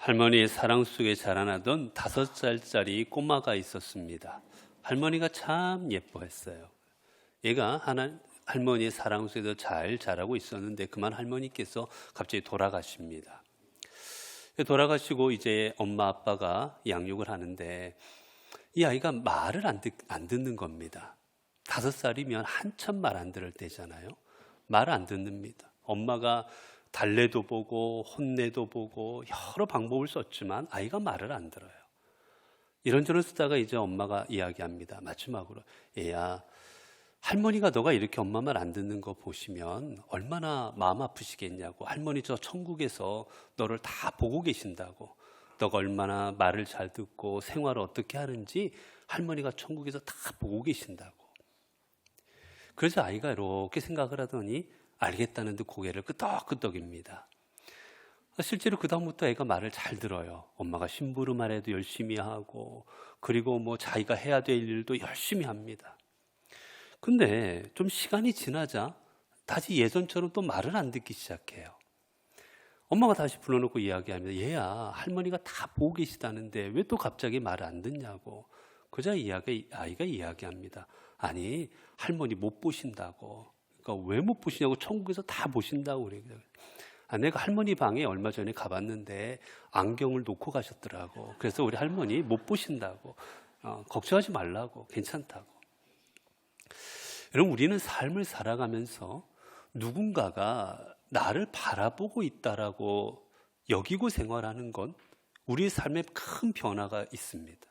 할머니의 사랑 속에 자라나던 5살짜리 꼬마가 있었습니다. 할머니가 참 예뻐했어요. 얘가 할머니의 사랑 속에서 잘 자라고 있었는데 그만 할머니께서 갑자기 돌아가십니다. 돌아가시고 이제 엄마 아빠가 양육을 하는데 이 아이가 말을 안 듣는 겁니다. 5살이면 한참 말 안 들을 때잖아요. 말 안 듣습니다. 엄마가 달래도 보고 혼내도 보고 여러 방법을 썼지만 아이가 말을 안 들어요. 이런저런 쓰다가 이제 엄마가 이야기합니다. 마지막으로, 얘야, 할머니가 너가 이렇게 엄마 말 안 듣는 거 보시면 얼마나 마음 아프시겠냐고. 할머니 저 천국에서 너를 다 보고 계신다고. 너가 얼마나 말을 잘 듣고 생활을 어떻게 하는지 할머니가 천국에서 다 보고 계신다고. 그래서 아이가 이렇게 생각을 하더니 알겠다는 듯 고개를 끄덕끄덕입니다. 실제로 그 다음부터 애가 말을 잘 들어요. 엄마가 심부름하래도 열심히 하고, 그리고 뭐 자기가 해야 될 일도 열심히 합니다. 근데 좀 시간이 지나자 다시 예전처럼 또 말을 안 듣기 시작해요. 엄마가 다시 불러놓고 이야기합니다. 얘야, 할머니가 다 보고 계시다는데 왜 또 갑자기 말을 안 듣냐고. 그자 아이가 이야기합니다. 아니, 할머니 못 보신다고. 그러니까 왜 못 보시냐고. 천국에서 다 보신다고 그래요. 내가 할머니 방에 얼마 전에 가봤는데 안경을 놓고 가셨더라고. 그래서 우리 할머니 못 보신다고. 걱정하지 말라고. 괜찮다고. 여러분, 우리는 삶을 살아가면서 누군가가 나를 바라보고 있다라고 여기고 생활하는 건 우리의 삶에 큰 변화가 있습니다.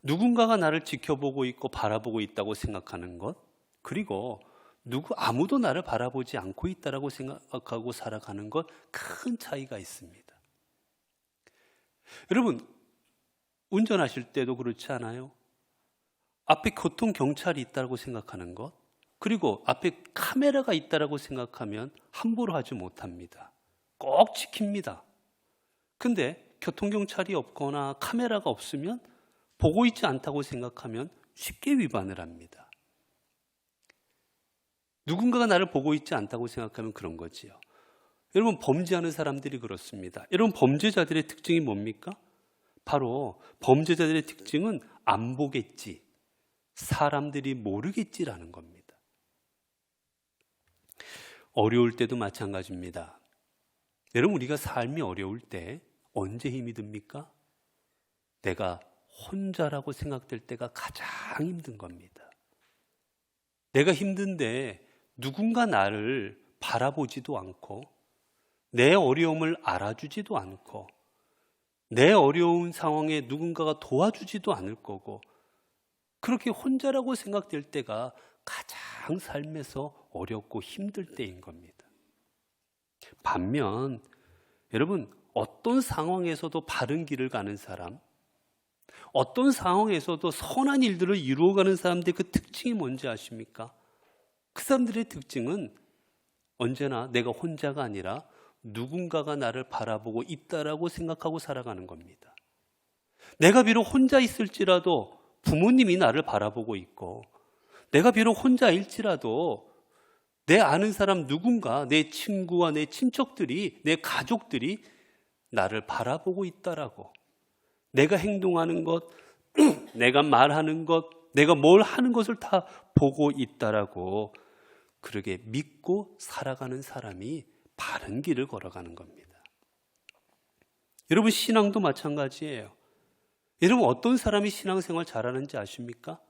누군가가 나를 지켜보고 있고 바라보고 있다고 생각하는 것, 그리고 아무도 나를 바라보지 않고 있다라고 생각하고 살아가는 것, 큰 차이가 있습니다. 여러분, 운전하실 때도 그렇지 않아요? 앞에 교통경찰이 있다고 생각하는 것, 그리고 앞에 카메라가 있다고 생각하면 함부로 하지 못합니다. 꼭 지킵니다. 근데 교통경찰이 없거나 카메라가 없으면 보고 있지 않다고 생각하면 쉽게 위반을 합니다. 누군가가 나를 보고 있지 않다고 생각하면 그런 거지요. 여러분, 범죄하는 사람들이 그렇습니다. 여러분, 범죄자들의 특징이 뭡니까? 바로 범죄자들의 특징은 안 보겠지, 사람들이 모르겠지라는 겁니다. 어려울 때도 마찬가지입니다. 여러분, 우리가 삶이 어려울 때 언제 힘이 듭니까? 내가 혼자라고 생각될 때가 가장 힘든 겁니다. 내가 힘든데 누군가 나를 바라보지도 않고 내 어려움을 알아주지도 않고 내 어려운 상황에 누군가가 도와주지도 않을 거고, 그렇게 혼자라고 생각될 때가 가장 삶에서 어렵고 힘들 때인 겁니다. 반면 여러분, 어떤 상황에서도 바른 길을 가는 사람, 어떤 상황에서도 선한 일들을 이루어가는 사람들의 그 특징이 뭔지 아십니까? 그 사람들의 특징은 언제나 내가 혼자가 아니라 누군가가 나를 바라보고 있다라고 생각하고 살아가는 겁니다. 내가 비록 혼자 있을지라도 부모님이 나를 바라보고 있고, 내가 비록 혼자일지라도 내 아는 사람 누군가, 내 친구와 내 친척들이, 내 가족들이 나를 바라보고 있다라고, 내가 행동하는 것, 내가 말하는 것, 내가 뭘 하는 것을 다 보고 있다라고, 그렇게 믿고 살아가는 사람이 바른 길을 걸어가는 겁니다. 여러분, 신앙도 마찬가지예요. 여러분, 어떤 사람이 신앙생활 잘하는지 아십니까?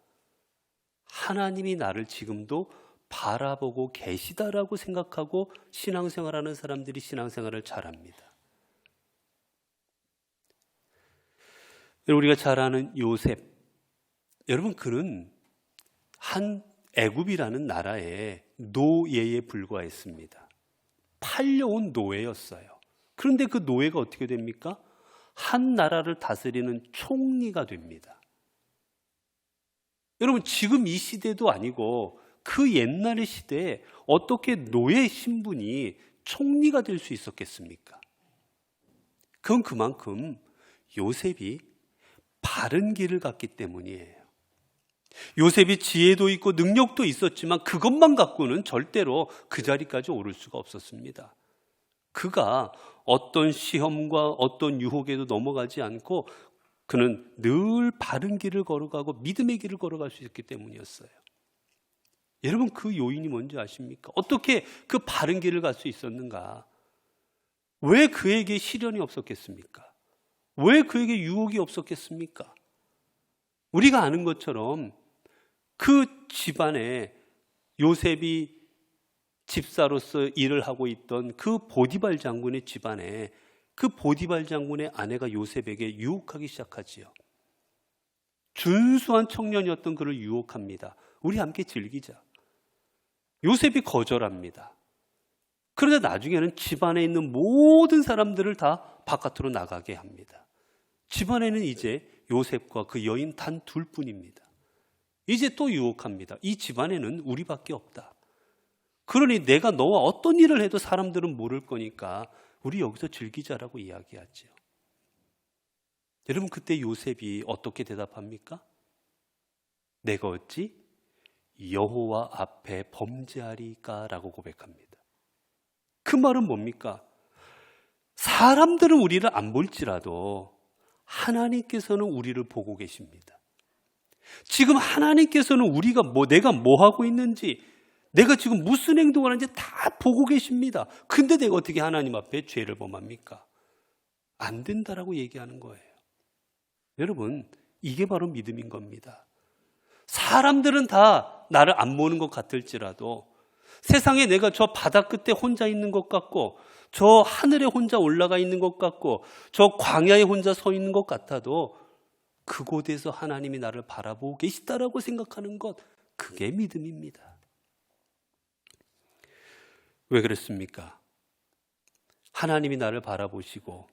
하나님이 나를 지금도 바라보고 계시다라고 생각하고 신앙생활하는 사람들이 신앙생활을 잘합니다. 우리가 잘 아는 요셉, 여러분, 그는 한 애굽이라는 나라의 노예에 불과했습니다. 팔려온 노예였어요. 그런데 그 노예가 어떻게 됩니까? 한 나라를 다스리는 총리가 됩니다. 여러분, 지금 이 시대도 아니고 그 옛날의 시대에 어떻게 노예 신분이 총리가 될 수 있었겠습니까? 그건 그만큼 요셉이 바른 길을 갔기 때문이에요. 요셉이 지혜도 있고 능력도 있었지만 그것만 갖고는 절대로 그 자리까지 오를 수가 없었습니다. 그가 어떤 시험과 어떤 유혹에도 넘어가지 않고 그는 늘 바른 길을 걸어가고 믿음의 길을 걸어갈 수 있기 때문이었어요. 여러분, 그 요인이 뭔지 아십니까? 어떻게 그 바른 길을 갈 수 있었는가? 왜 그에게 시련이 없었겠습니까? 왜 그에게 유혹이 없었겠습니까? 우리가 아는 것처럼 그 집안에 요셉이 집사로서 일을 하고 있던 그 보디발 장군의 집안에 그 보디발 장군의 아내가 요셉에게 유혹하기 시작하지요. 준수한 청년이었던 그를 유혹합니다. 우리 함께 즐기자. 요셉이 거절합니다. 그러다 나중에는 집안에 있는 모든 사람들을 다 바깥으로 나가게 합니다. 집안에는 이제 요셉과 그 여인 단 둘뿐입니다. 이제 또 유혹합니다. 이 집안에는 우리밖에 없다. 그러니 내가 너와 어떤 일을 해도 사람들은 모를 거니까 우리 여기서 즐기자라고 이야기하죠. 여러분, 그때 요셉이 어떻게 대답합니까? 내가 어찌 여호와 앞에 범죄하리까? 라고 고백합니다. 그 말은 뭡니까? 사람들은 우리를 안 볼지라도 하나님께서는 우리를 보고 계십니다. 지금 하나님께서는 내가 뭐 하고 있는지, 내가 지금 무슨 행동을 하는지 다 보고 계십니다. 근데 내가 어떻게 하나님 앞에 죄를 범합니까? 안 된다라고 얘기하는 거예요. 여러분, 이게 바로 믿음인 겁니다. 사람들은 다 나를 안 보는 것 같을지라도, 세상에 내가 저 바다 끝에 혼자 있는 것 같고, 저 하늘에 혼자 올라가 있는 것 같고, 저 광야에 혼자 서 있는 것 같아도 그곳에서 하나님이 나를 바라보고 계시다라고 생각하는 것, 그게 믿음입니다. 왜 그렇습니까? 하나님이 나를 바라보시고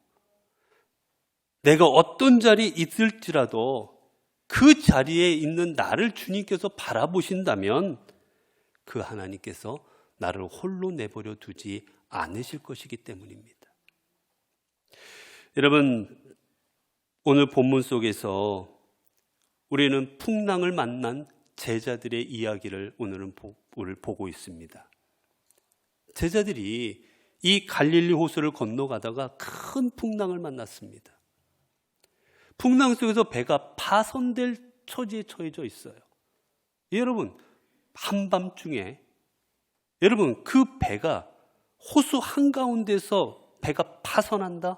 내가 어떤 자리에 있을지라도 그 자리에 있는 나를 주님께서 바라보신다면 그 하나님께서 나를 홀로 내버려 두지 않으실 것이기 때문입니다. 여러분, 오늘 본문 속에서 우리는 풍랑을 만난 제자들의 이야기를 오늘 보고 있습니다. 제자들이 이 갈릴리 호수를 건너가다가 큰 풍랑을 만났습니다. 풍랑 속에서 배가 파손될 처지에 처해져 있어요. 여러분, 한밤중에 여러분, 그 배가 호수 한가운데서 배가 파손한다?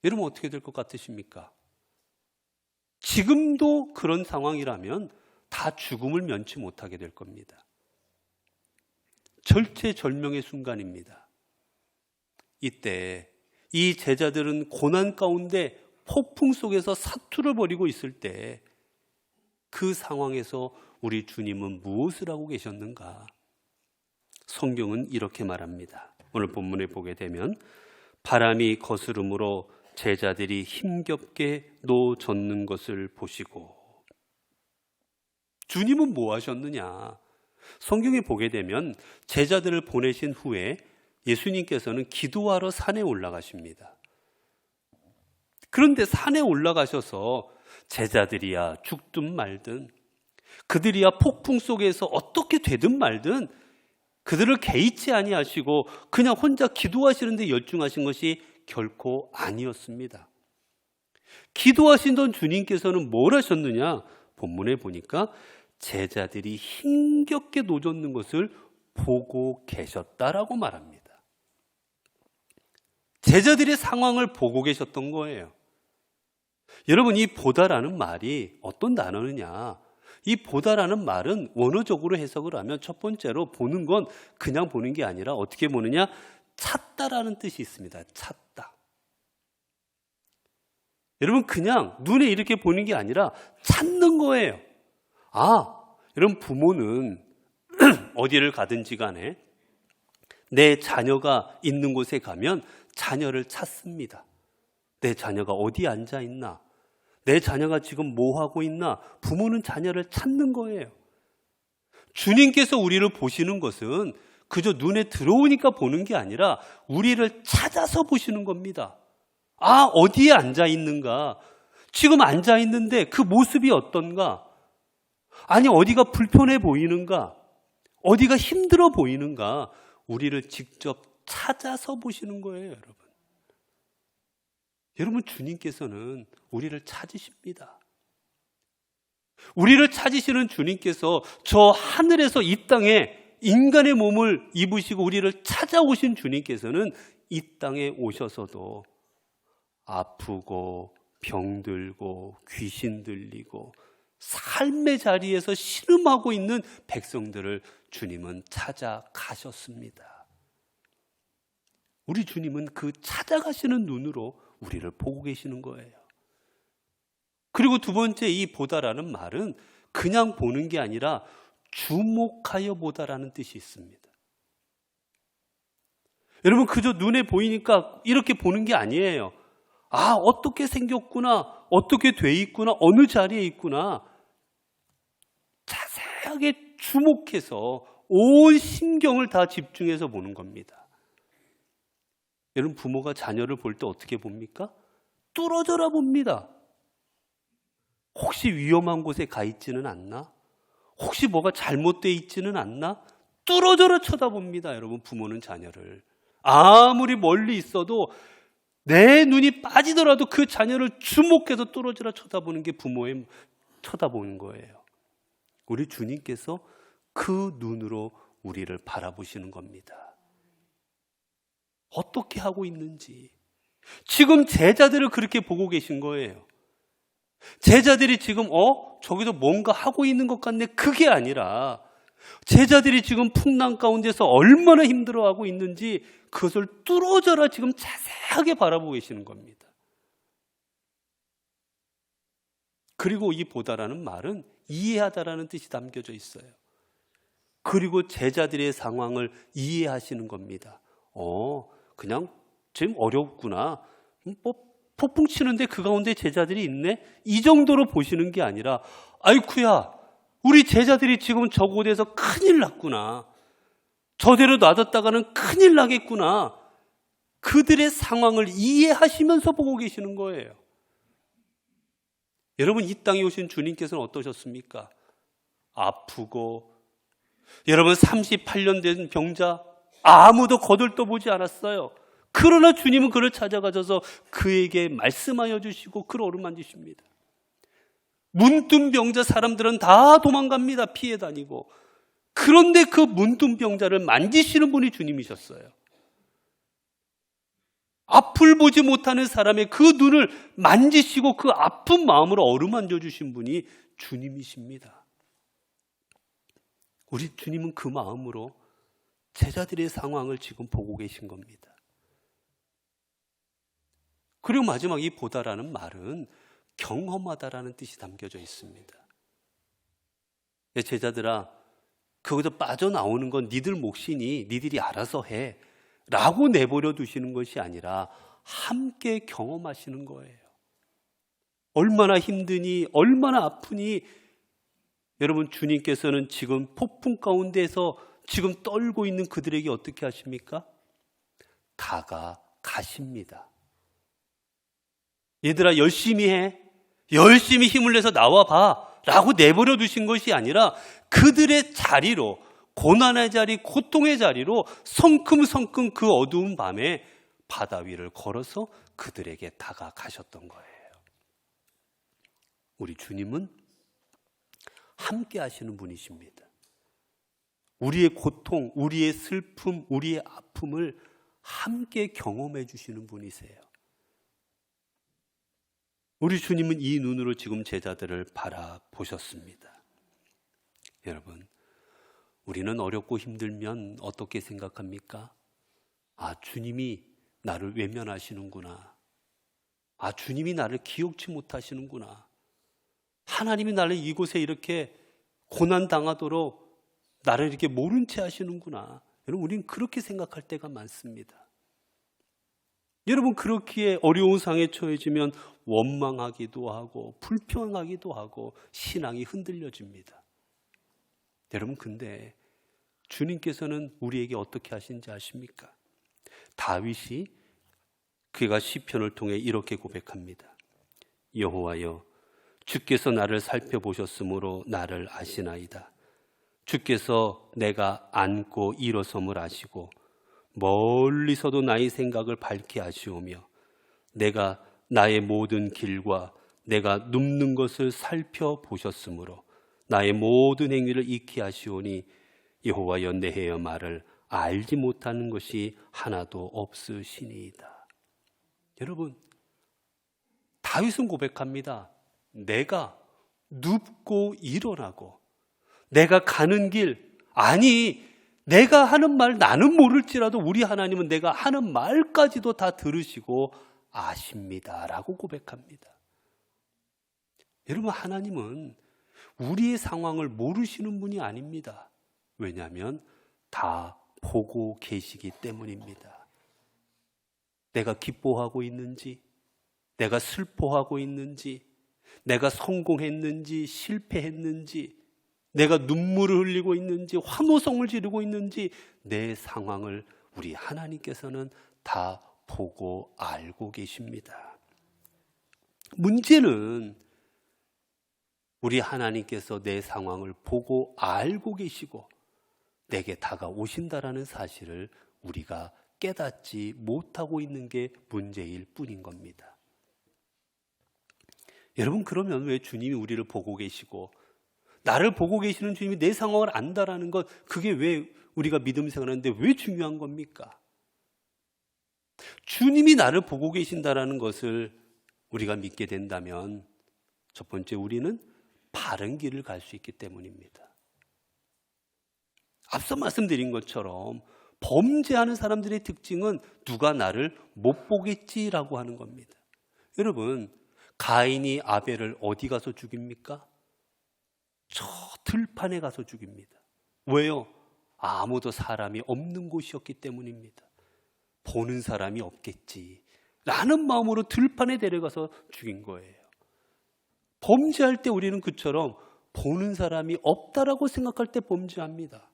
여러분, 어떻게 될 것 같으십니까? 지금도 그런 상황이라면 다 죽음을 면치 못하게 될 겁니다. 절체절명의 순간입니다. 이때 이 제자들은 고난 가운데 폭풍 속에서 사투를 벌이고 있을 때 그 상황에서 우리 주님은 무엇을 하고 계셨는가? 성경은 이렇게 말합니다. 오늘 본문에 보게 되면 바람이 거스름으로 제자들이 힘겹게 놓아졌는 것을 보시고, 주님은 뭐 하셨느냐? 성경에 보게 되면 제자들을 보내신 후에 예수님께서는 기도하러 산에 올라가십니다. 그런데 산에 올라가셔서 제자들이야 죽든 말든, 그들이야 폭풍 속에서 어떻게 되든 말든 그들을 개의치 아니하시고 그냥 혼자 기도하시는데 열중하신 것이 결코 아니었습니다. 기도하시던 주님께서는 뭘 하셨느냐? 본문에 보니까 제자들이 힘겹게 노젓는 것을 보고 계셨다라고 말합니다. 제자들의 상황을 보고 계셨던 거예요. 여러분, 이 보다라는 말이 어떤 단어느냐? 이 보다라는 말은 원어적으로 해석을 하면 첫 번째로 보는 건 그냥 보는 게 아니라 어떻게 보느냐? 찾다라는 뜻이 있습니다. 찾다. 여러분, 그냥 눈에 이렇게 보는 게 아니라 찾는 거예요. 여러분, 부모는 어디를 가든지 간에 내 자녀가 있는 곳에 가면 자녀를 찾습니다. 내 자녀가 어디 앉아 있나? 내 자녀가 지금 뭐 하고 있나? 부모는 자녀를 찾는 거예요. 주님께서 우리를 보시는 것은 그저 눈에 들어오니까 보는 게 아니라 우리를 찾아서 보시는 겁니다. 어디에 앉아 있는가? 지금 앉아 있는데 그 모습이 어떤가? 아니, 어디가 불편해 보이는가? 어디가 힘들어 보이는가? 우리를 직접 찾아서 보시는 거예요, 여러분. 여러분, 주님께서는 우리를 찾으십니다. 우리를 찾으시는 주님께서 저 하늘에서 이 땅에 인간의 몸을 입으시고 우리를 찾아오신 주님께서는 이 땅에 오셔서도 아프고 병들고 귀신 들리고 삶의 자리에서 신음하고 있는 백성들을 주님은 찾아가셨습니다. 우리 주님은 그 찾아가시는 눈으로 우리를 보고 계시는 거예요. 그리고 두 번째, 이 보다라는 말은 그냥 보는 게 아니라 주목하여 보다라는 뜻이 있습니다. 여러분, 그저 눈에 보이니까 이렇게 보는 게 아니에요. 아, 어떻게 생겼구나, 어떻게 돼 있구나, 어느 자리에 있구나. 자세하게 주목해서 온 신경을 다 집중해서 보는 겁니다. 여러분, 부모가 자녀를 볼 때 어떻게 봅니까? 뚫어져라 봅니다. 혹시 위험한 곳에 가 있지는 않나? 혹시 뭐가 잘못되어 있지는 않나? 뚫어져라 쳐다봅니다. 여러분, 부모는 자녀를. 아무리 멀리 있어도 내 눈이 빠지더라도 그 자녀를 주목해서 뚫어져라 쳐다보는 게 부모의 쳐다보는 거예요. 우리 주님께서 그 눈으로 우리를 바라보시는 겁니다. 어떻게 하고 있는지. 지금 제자들을 그렇게 보고 계신 거예요. 제자들이 지금 저기서 뭔가 하고 있는 것 같네, 그게 아니라 제자들이 지금 풍랑 가운데서 얼마나 힘들어하고 있는지 그것을 뚫어져라 지금 자세하게 바라보고 계시는 겁니다. 그리고 이 보다라는 말은 이해하다라는 뜻이 담겨져 있어요. 그리고 제자들의 상황을 이해하시는 겁니다. 그냥 지금 어렵구나, 폭풍 치는데 그 가운데 제자들이 있네, 이 정도로 보시는 게 아니라 아이쿠야, 우리 제자들이 지금 저곳에서 큰일 났구나, 저대로 놔뒀다가는 큰일 나겠구나, 그들의 상황을 이해하시면서 보고 계시는 거예요. 여러분, 이 땅에 오신 주님께서는 어떠셨습니까? 아프고, 여러분 38년 된 병자 아무도 거들떠보지 않았어요. 그러나 주님은 그를 찾아가셔서 그에게 말씀하여 주시고 그를 어루만지십니다. 문둥 병자 사람들은 다 도망갑니다. 피해 다니고. 그런데 그 문둥 병자를 만지시는 분이 주님이셨어요. 앞을 보지 못하는 사람의 그 눈을 만지시고 그 아픈 마음으로 어루만져 주신 분이 주님이십니다. 우리 주님은 그 마음으로 제자들의 상황을 지금 보고 계신 겁니다. 그리고 마지막 이 보다라는 말은 경험하다라는 뜻이 담겨져 있습니다. 제자들아, 거기서 빠져나오는 건 니들 몫이니 니들이 알아서 해 라고 내버려 두시는 것이 아니라 함께 경험하시는 거예요. 얼마나 힘드니, 얼마나 아프니. 여러분, 주님께서는 지금 폭풍 가운데서 지금 떨고 있는 그들에게 어떻게 하십니까? 다가가십니다. 얘들아, 열심히 해, 열심히 힘을 내서 나와봐 라고 내버려 두신 것이 아니라 그들의 자리로, 고난의 자리, 고통의 자리로 성큼성큼 그 어두운 밤에 바다 위를 걸어서 그들에게 다가가셨던 거예요. 우리 주님은 함께 하시는 분이십니다. 우리의 고통, 우리의 슬픔, 우리의 아픔을 함께 경험해 주시는 분이세요. 우리 주님은 이 눈으로 지금 제자들을 바라보셨습니다. 여러분, 우리는 어렵고 힘들면 어떻게 생각합니까? 아, 주님이 나를 외면하시는구나. 아, 주님이 나를 기억치 못하시는구나. 하나님이 나를 이곳에 이렇게 고난당하도록 나를 이렇게 모른 채 하시는구나. 여러분, 우리는 그렇게 생각할 때가 많습니다. 여러분, 그렇기에 어려운 상황에 처해지면 원망하기도 하고 불평하기도 하고 신앙이 흔들려집니다. 여러분, 근데 주님께서는 우리에게 어떻게 하신지 아십니까? 다윗이 그가 시편을 통해 이렇게 고백합니다. 여호와여, 주께서 나를 살펴보셨으므로 나를 아시나이다. 주께서 내가 앉고 일어섬을 아시고 멀리서도 나의 생각을 밝히 아시오며 내가 나의 모든 길과 내가 눕는 것을 살펴보셨으므로 나의 모든 행위를 익히 아시오니 여호와여 내 헤어 말을 알지 못하는 것이 하나도 없으시니이다. 여러분, 다윗은 고백합니다. 내가 눕고 일어나고 내가 가는 길, 아니 내가 하는 말 나는 모를지라도 우리 하나님은 내가 하는 말까지도 다 들으시고 아십니다 라고 고백합니다. 여러분, 하나님은 우리의 상황을 모르시는 분이 아닙니다. 왜냐하면 다 보고 계시기 때문입니다. 내가 기뻐하고 있는지, 내가 슬퍼하고 있는지, 내가 성공했는지 실패했는지, 내가 눈물을 흘리고 있는지 환호성을 지르고 있는지 내 상황을 우리 하나님께서는 다 보고 알고 계십니다. 문제는 우리 하나님께서 내 상황을 보고 알고 계시고 내게 다가오신다라는 사실을 우리가 깨닫지 못하고 있는 게 문제일 뿐인 겁니다. 여러분, 그러면 왜 주님이 우리를 보고 계시고 나를 보고 계시는 주님이 내 상황을 안다라는 것, 그게 왜 우리가 믿음 생활하는데 왜 중요한 겁니까? 주님이 나를 보고 계신다라는 것을 우리가 믿게 된다면 첫 번째, 우리는 바른 길을 갈 수 있기 때문입니다. 앞서 말씀드린 것처럼 범죄하는 사람들의 특징은 누가 나를 못 보겠지라고 하는 겁니다. 여러분, 가인이 아벨을 어디 가서 죽입니까? 저 들판에 가서 죽입니다. 왜요? 아무도 사람이 없는 곳이었기 때문입니다. 보는 사람이 없겠지 라는 마음으로 들판에 데려가서 죽인 거예요. 범죄할 때 우리는 그처럼 보는 사람이 없다라고 생각할 때 범죄합니다.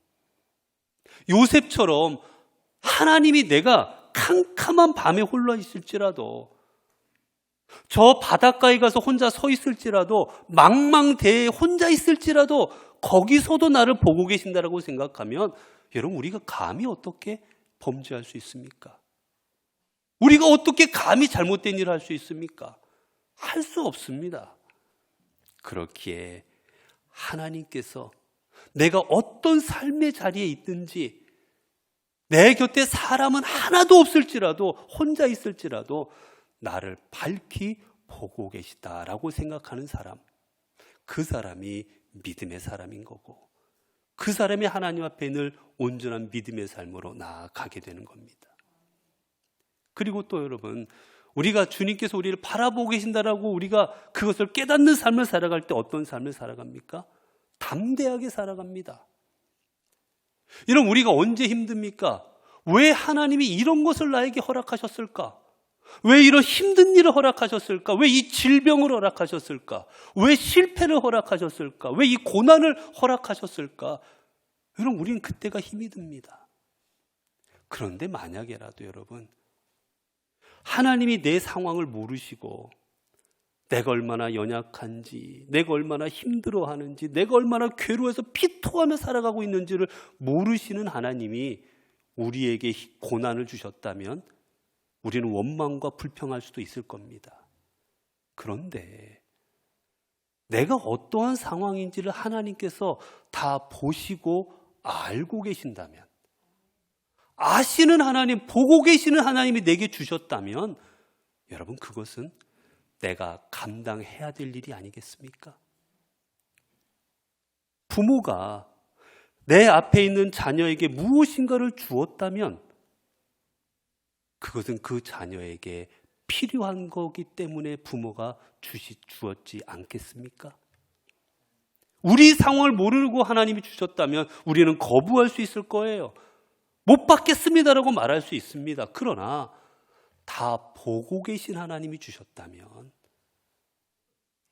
요셉처럼 하나님이 내가 캄캄한 밤에 홀로 있을지라도, 저 바닷가에 가서 혼자 서 있을지라도, 망망대해에 혼자 있을지라도 거기서도 나를 보고 계신다라고 생각하면 여러분, 우리가 감히 어떻게 범죄할 수 있습니까? 우리가 어떻게 감히 잘못된 일을 할 수 있습니까? 할 수 없습니다. 그렇기에 하나님께서 내가 어떤 삶의 자리에 있든지, 내 곁에 사람은 하나도 없을지라도, 혼자 있을지라도 나를 밝히 보고 계시다라고 생각하는 사람, 그 사람이 믿음의 사람인 거고, 그 사람이 하나님 앞에 늘 온전한 믿음의 삶으로 나아가게 되는 겁니다. 그리고 또 여러분, 우리가 주님께서 우리를 바라보고 계신다라고 우리가 그것을 깨닫는 삶을 살아갈 때 어떤 삶을 살아갑니까? 담대하게 살아갑니다. 여러분, 우리가 언제 힘듭니까? 왜 하나님이 이런 것을 나에게 허락하셨을까? 왜 이런 힘든 일을 허락하셨을까? 왜 이 질병을 허락하셨을까? 왜 실패를 허락하셨을까? 왜 이 고난을 허락하셨을까? 여러분, 우리는 그때가 힘이 듭니다. 그런데 만약에라도 여러분, 하나님이 내 상황을 모르시고 내가 얼마나 연약한지, 내가 얼마나 힘들어하는지, 내가 얼마나 괴로워서 피토하며 살아가고 있는지를 모르시는 하나님이 우리에게 고난을 주셨다면 우리는 원망과 불평할 수도 있을 겁니다. 그런데 내가 어떠한 상황인지를 하나님께서 다 보시고 알고 계신다면, 아시는 하나님, 보고 계시는 하나님이 내게 주셨다면 여러분, 그것은 내가 감당해야 될 일이 아니겠습니까? 부모가 내 앞에 있는 자녀에게 무엇인가를 주었다면 그것은 그 자녀에게 필요한 거기 때문에 부모가 주었지 않겠습니까? 우리 상황을 모르고 하나님이 주셨다면 우리는 거부할 수 있을 거예요. 못 받겠습니다라고 말할 수 있습니다. 그러나 다 보고 계신 하나님이 주셨다면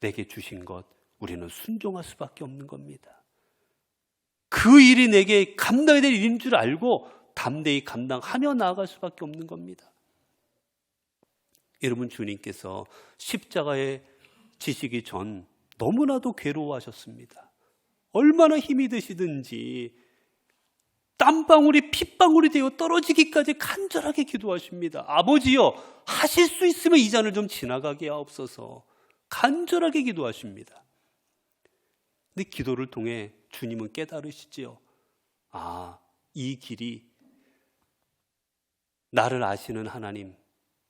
내게 주신 것, 우리는 순종할 수밖에 없는 겁니다. 그 일이 내게 감당해야 될 일인 줄 알고 담대히 감당하며 나아갈 수밖에 없는 겁니다. 여러분, 주님께서 십자가에 지시기 전 너무나도 괴로워하셨습니다. 얼마나 힘이 드시든지 땀방울이 핏방울이 되어 떨어지기까지 간절하게 기도하십니다. 아버지여, 하실 수 있으면 이 잔을 좀 지나가게 하옵소서. 간절하게 기도하십니다. 근데 기도를 통해 주님은 깨달으시지요. 아, 이 길이 나를 아시는 하나님,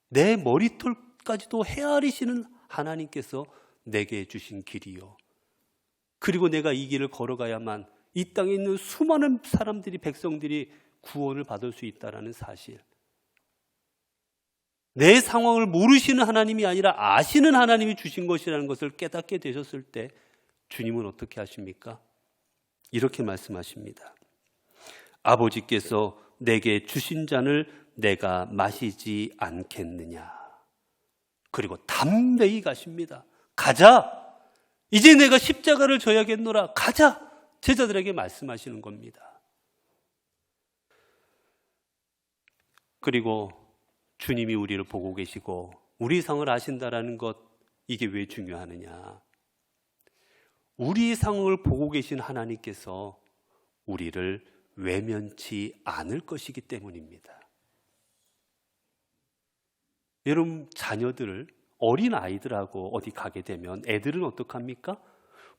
내 머리털까지도 헤아리시는 하나님께서 내게 주신 길이요. 그리고 내가 이 길을 걸어가야만 이 땅에 있는 수많은 사람들이, 백성들이 구원을 받을 수 있다는 사실. 내 상황을 모르시는 하나님이 아니라 아시는 하나님이 주신 것이라는 것을 깨닫게 되셨을 때 주님은 어떻게 하십니까? 이렇게 말씀하십니다. 아버지께서 내게 주신 잔을 내가 마시지 않겠느냐. 그리고 담대히 가십니다. 가자. 이제 내가 십자가를 져야겠노라. 가자. 제자들에게 말씀하시는 겁니다. 그리고 주님이 우리를 보고 계시고 우리 상을 아신다라는 것, 이게 왜 중요하느냐? 우리 상을 보고 계신 하나님께서 우리를 외면치 않을 것이기 때문입니다. 여러분, 자녀들을, 어린 아이들하고 어디 가게 되면 애들은 어떡합니까?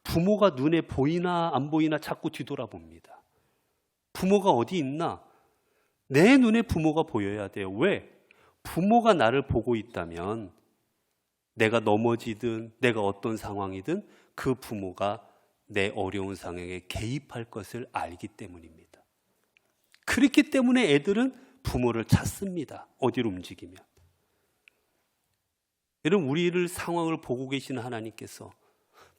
부모가 눈에 보이나 안 보이나 자꾸 뒤돌아봅니다. 부모가 어디 있나? 내 눈에 부모가 보여야 돼요. 왜? 부모가 나를 보고 있다면 내가 넘어지든 내가 어떤 상황이든 그 부모가 내 어려운 상황에 개입할 것을 알기 때문입니다. 그렇기 때문에 애들은 부모를 찾습니다. 어디로 움직이면. 여러분, 우리를 상황을 보고 계시는 하나님께서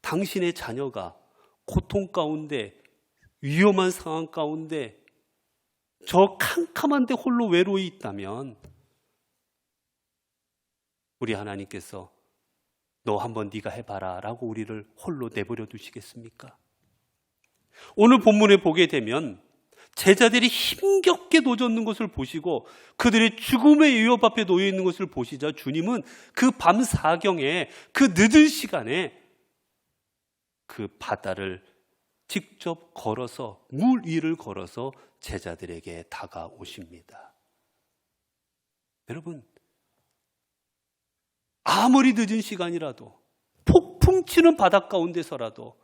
당신의 자녀가 고통 가운데, 위험한 상황 가운데, 저 캄캄한데 홀로 외로이 있다면 우리 하나님께서 너 한번 네가 해봐라 라고 우리를 홀로 내버려 두시겠습니까? 오늘 본문에 보게 되면 제자들이 힘겹게 노젓는 것을 보시고 그들의 죽음의 위협 앞에 놓여 있는 것을 보시자 주님은 그 밤 사경에, 그 늦은 시간에 그 바다를 직접 걸어서, 물 위를 걸어서 제자들에게 다가오십니다. 여러분, 아무리 늦은 시간이라도, 폭풍 치는 바다 가운데서라도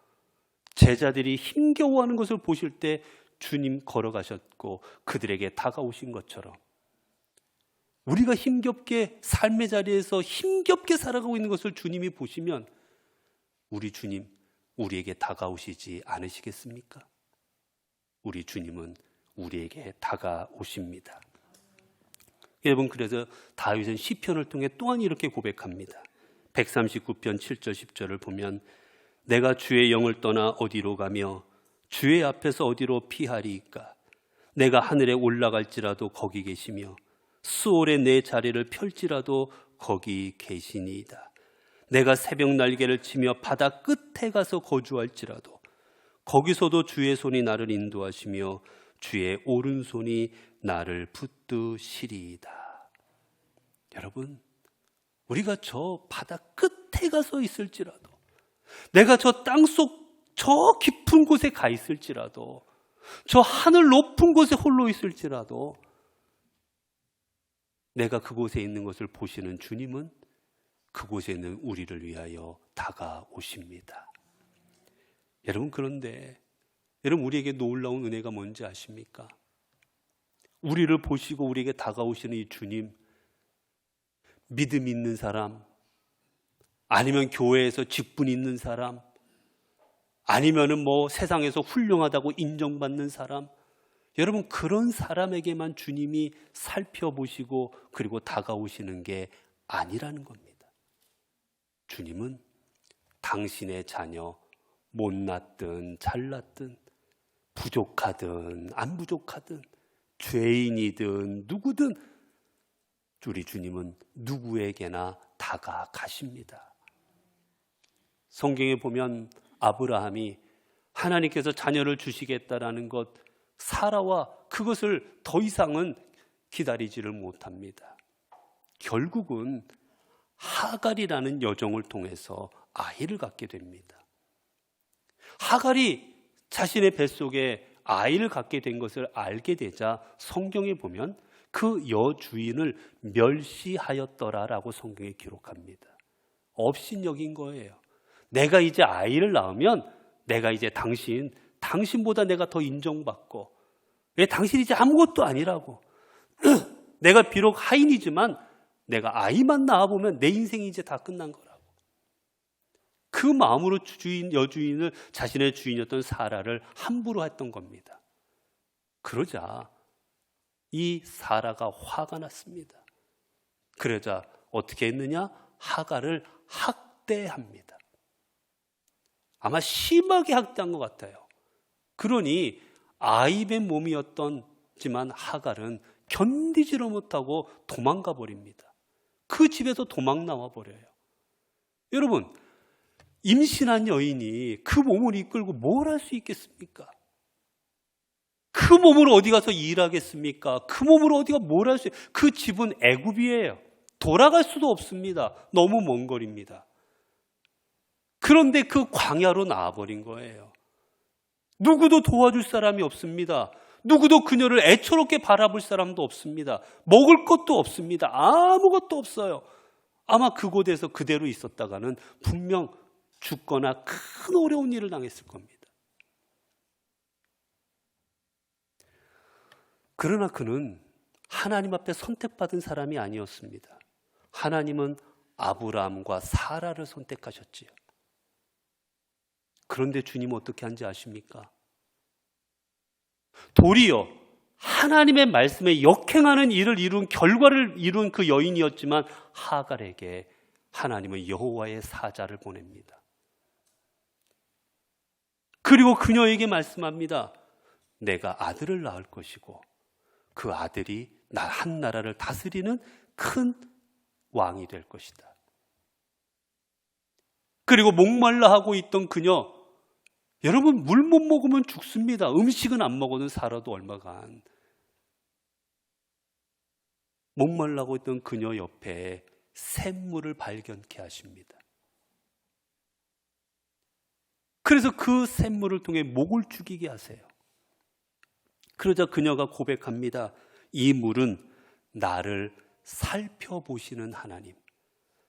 제자들이 힘겨워하는 것을 보실 때 주님 걸어가셨고 그들에게 다가오신 것처럼 우리가 힘겹게 삶의 자리에서 힘겹게 살아가고 있는 것을 주님이 보시면 우리 주님, 우리에게 다가오시지 않으시겠습니까? 우리 주님은 우리에게 다가오십니다. 여러분, 그래서 다윗은 시편을 통해 또한 이렇게 고백합니다. 139편 7절 10절을 보면 내가 주의 영을 떠나 어디로 가며 주의 앞에서 어디로 피하리이까? 내가 하늘에 올라갈지라도 거기 계시며 수월에 내 자리를 펼지라도 거기 계시니이다. 내가 새벽 날개를 치며 바다 끝에 가서 거주할지라도 거기서도 주의 손이 나를 인도하시며 주의 오른손이 나를 붙드시리이다. 여러분, 우리가 저 바다 끝에 가서 있을지라도, 내가 저 땅속 저 깊은 곳에 가 있을지라도, 저 하늘 높은 곳에 홀로 있을지라도 내가 그곳에 있는 것을 보시는 주님은 그곳에 있는 우리를 위하여 다가오십니다. 여러분, 그런데 여러분, 우리에게 놀라운 은혜가 뭔지 아십니까? 우리를 보시고 우리에게 다가오시는 이 주님, 믿음 있는 사람, 아니면 교회에서 직분 있는 사람, 아니면은 뭐 세상에서 훌륭하다고 인정받는 사람, 여러분, 그런 사람에게만 주님이 살펴보시고 그리고 다가오시는 게 아니라는 겁니다. 주님은 당신의 자녀, 못났든 잘났든 부족하든 안 부족하든 죄인이든 누구든 우리 주님은 누구에게나 다가가십니다. 성경에 보면 아브라함이 하나님께서 자녀를 주시겠다라는 것, 사라와 그것을 더 이상은 기다리지를 못합니다. 결국은 하갈이라는 여종을 통해서 아이를 갖게 됩니다. 하갈이 자신의 뱃속에 아이를 갖게 된 것을 알게 되자 성경에 보면 그 여주인을 멸시하였더라라고 성경에 기록합니다. 업신여긴 거예요. 내가 이제 아이를 낳으면 내가 이제 당신보다 내가 더 인정받고, 왜 당신이 이제 아무것도 아니라고. 내가 비록 하인이지만 내가 아이만 낳아보면 내 인생이 이제 다 끝난 거라고. 그 마음으로 여주인을 자신의 주인이었던 사라를 함부로 했던 겁니다. 그러자 이 사라가 화가 났습니다. 그러자 어떻게 했느냐? 하갈을 학대합니다. 아마 심하게 학대한 것 같아요. 그러니 아이의 몸이었지만 하갈은 견디지를 못하고 도망가 버립니다. 그 집에서 도망 나와 버려요. 여러분, 임신한 여인이 그 몸을 이끌고 뭘 할 수 있겠습니까? 그 몸으로 어디 가서 일하겠습니까? 그 몸으로 어디가 뭘 할 수 있어요? 그 집은 애굽이에요. 돌아갈 수도 없습니다. 너무 먼 거리입니다. 그런데 그 광야로 나와버린 거예요. 누구도 도와줄 사람이 없습니다. 누구도 그녀를 애처롭게 바라볼 사람도 없습니다. 먹을 것도 없습니다. 아무것도 없어요. 아마 그곳에서 그대로 있었다가는 분명 죽거나 큰 어려운 일을 당했을 겁니다. 그러나 그는 하나님 앞에 선택받은 사람이 아니었습니다. 하나님은 아브라함과 사라를 선택하셨지요. 그런데 주님은 어떻게 한지 아십니까? 도리어 하나님의 말씀에 역행하는 일을 이룬 결과를 이룬 그 여인이었지만 하갈에게 하나님은 여호와의 사자를 보냅니다. 그리고 그녀에게 말씀합니다. 내가 아들을 낳을 것이고 그 아들이 한 나라를 다스리는 큰 왕이 될 것이다. 그리고 목말라 하고 있던 그녀, 여러분 물 못 먹으면 죽습니다. 음식은 안 먹어도 살아도 얼마간. 목말라고 있던 그녀 옆에 샘물을 발견케 하십니다. 그래서 그 샘물을 통해 목을 죽이게 하세요. 그러자 그녀가 고백합니다. 이 물은 나를 살펴보시는 하나님,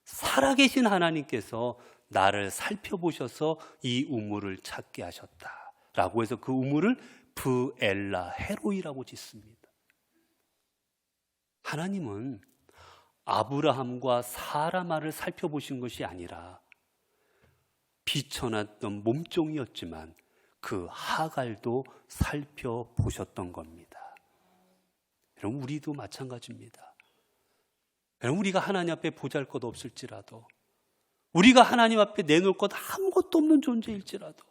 살아계신 하나님께서 나를 살펴보셔서 이 우물을 찾게 하셨다 라고 해서 그 우물을 브엘라 헤로이라고 짓습니다. 하나님은 아브라함과 사라마를 살펴보신 것이 아니라 비천했던 몸종이었지만 그 하갈도 살펴보셨던 겁니다. 여러분, 우리도 마찬가지입니다. 여러분, 우리가 하나님 앞에 보잘것 없을지라도, 우리가 하나님 앞에 내놓을 것 아무것도 없는 존재일지라도,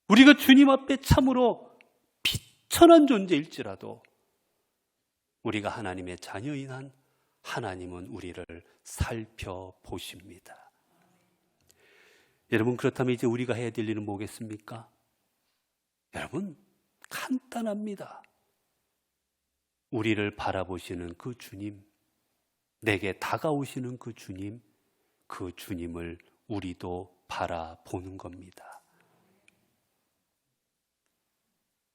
우리가 주님 앞에 참으로 비천한 존재일지라도 우리가 하나님의 자녀인 한 하나님은 우리를 살펴보십니다. 여러분, 그렇다면 이제 우리가 해야 될 일은 뭐겠습니까? 여러분, 간단합니다. 우리를 바라보시는 그 주님, 내게 다가오시는 그 주님을 우리도 바라보는 겁니다.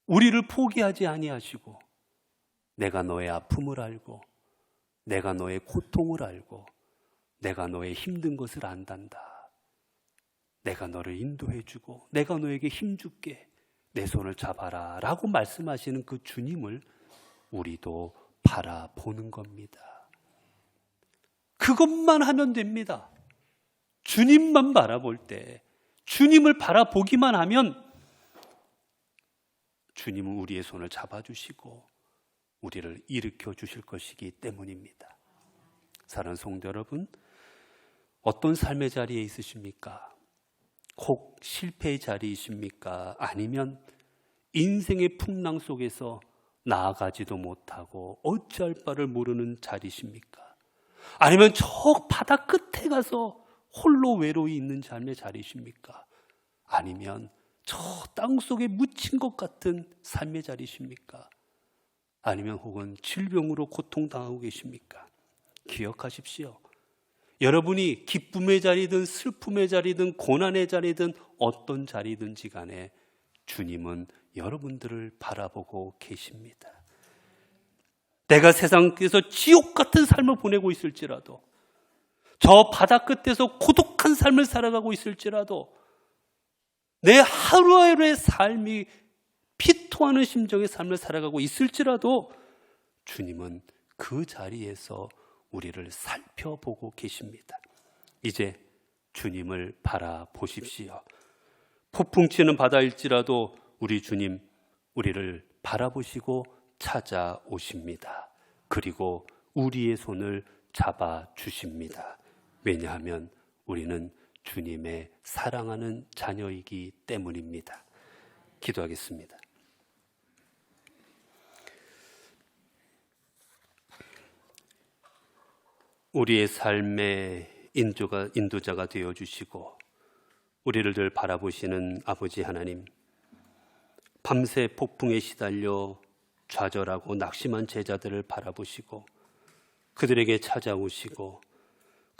우리를 포기하지 아니하시고 내가 너의 아픔을 알고 내가 너의 고통을 알고 내가 너의 힘든 것을 안단다. 내가 너를 인도해주고 내가 너에게 힘줄게. 내 손을 잡아라 라고 말씀하시는 그 주님을 우리도 바라보는 겁니다. 그것만 하면 됩니다. 주님만 바라볼 때, 주님을 바라보기만 하면 주님은 우리의 손을 잡아주시고 우리를 일으켜 주실 것이기 때문입니다. 사랑하는 성도 여러분, 어떤 삶의 자리에 있으십니까? 혹 실패의 자리이십니까? 아니면 인생의 풍랑 속에서 나아가지도 못하고 어찌할 바를 모르는 자리이십니까? 아니면 저 바다 끝에 가서 홀로 외로이 있는 삶의 자리이십니까? 아니면 저 땅속에 묻힌 것 같은 삶의 자리이십니까? 아니면 혹은 질병으로 고통당하고 계십니까? 기억하십시오. 여러분이 기쁨의 자리든 슬픔의 자리든 고난의 자리든 어떤 자리든지 간에 주님은 여러분들을 바라보고 계십니다. 내가 세상에서 지옥 같은 삶을 보내고 있을지라도, 저 바다 끝에서 고독한 삶을 살아가고 있을지라도, 내 하루하루의 삶이 피토하는 심정의 삶을 살아가고 있을지라도 주님은 그 자리에서 우리를 살펴보고 계십니다. 이제 주님을 바라보십시오. 폭풍 치는 바다일지라도 우리 주님 우리를 바라보시고 찾아오십니다. 그리고 우리의 손을 잡아주십니다. 왜냐하면 우리는 주님의 사랑하는 자녀이기 때문입니다. 기도하겠습니다. 우리의 삶의 인도자가 되어주시고 우리를 늘 바라보시는 아버지 하나님, 밤새 폭풍에 시달려 좌절하고 낙심한 제자들을 바라보시고 그들에게 찾아오시고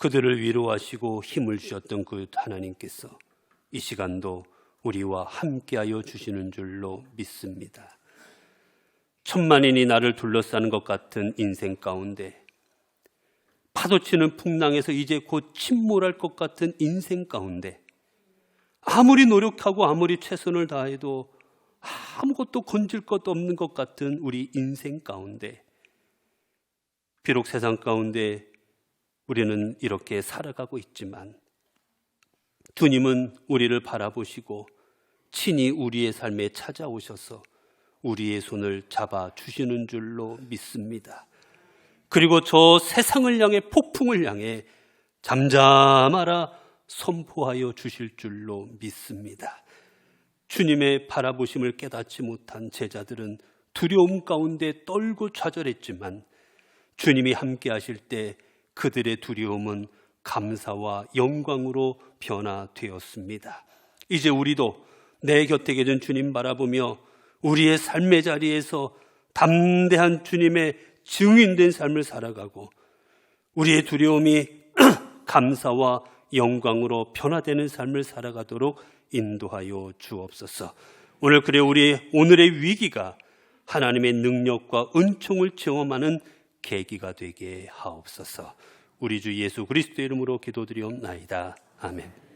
그들을 위로하시고 힘을 주셨던 그 하나님께서 이 시간도 우리와 함께하여 주시는 줄로 믿습니다. 천만인이 나를 둘러싸는 것 같은 인생 가운데, 파도치는 풍랑에서 이제 곧 침몰할 것 같은 인생 가운데, 아무리 노력하고 아무리 최선을 다해도 아무것도 건질 것도 없는 것 같은 우리 인생 가운데, 비록 세상 가운데 우리는 이렇게 살아가고 있지만 주님은 우리를 바라보시고 친히 우리의 삶에 찾아오셔서 우리의 손을 잡아주시는 줄로 믿습니다. 그리고 저 세상을 향해, 폭풍을 향해 잠잠하라 선포하여 주실 줄로 믿습니다. 주님의 바라보심을 깨닫지 못한 제자들은 두려움 가운데 떨고 좌절했지만 주님이 함께 하실 때 그들의 두려움은 감사와 영광으로 변화되었습니다. 이제 우리도 내 곁에 계신 주님 바라보며 우리의 삶의 자리에서 담대한 주님의 증인된 삶을 살아가고 우리의 두려움이 감사와 영광으로 변화되는 삶을 살아가도록 인도하여 주옵소서. 오늘 그래 우리 오늘의 위기가 하나님의 능력과 은총을 체험하는 계기가 되게 하옵소서. 우리 주 예수 그리스도의 이름으로 기도드리옵나이다. 아멘.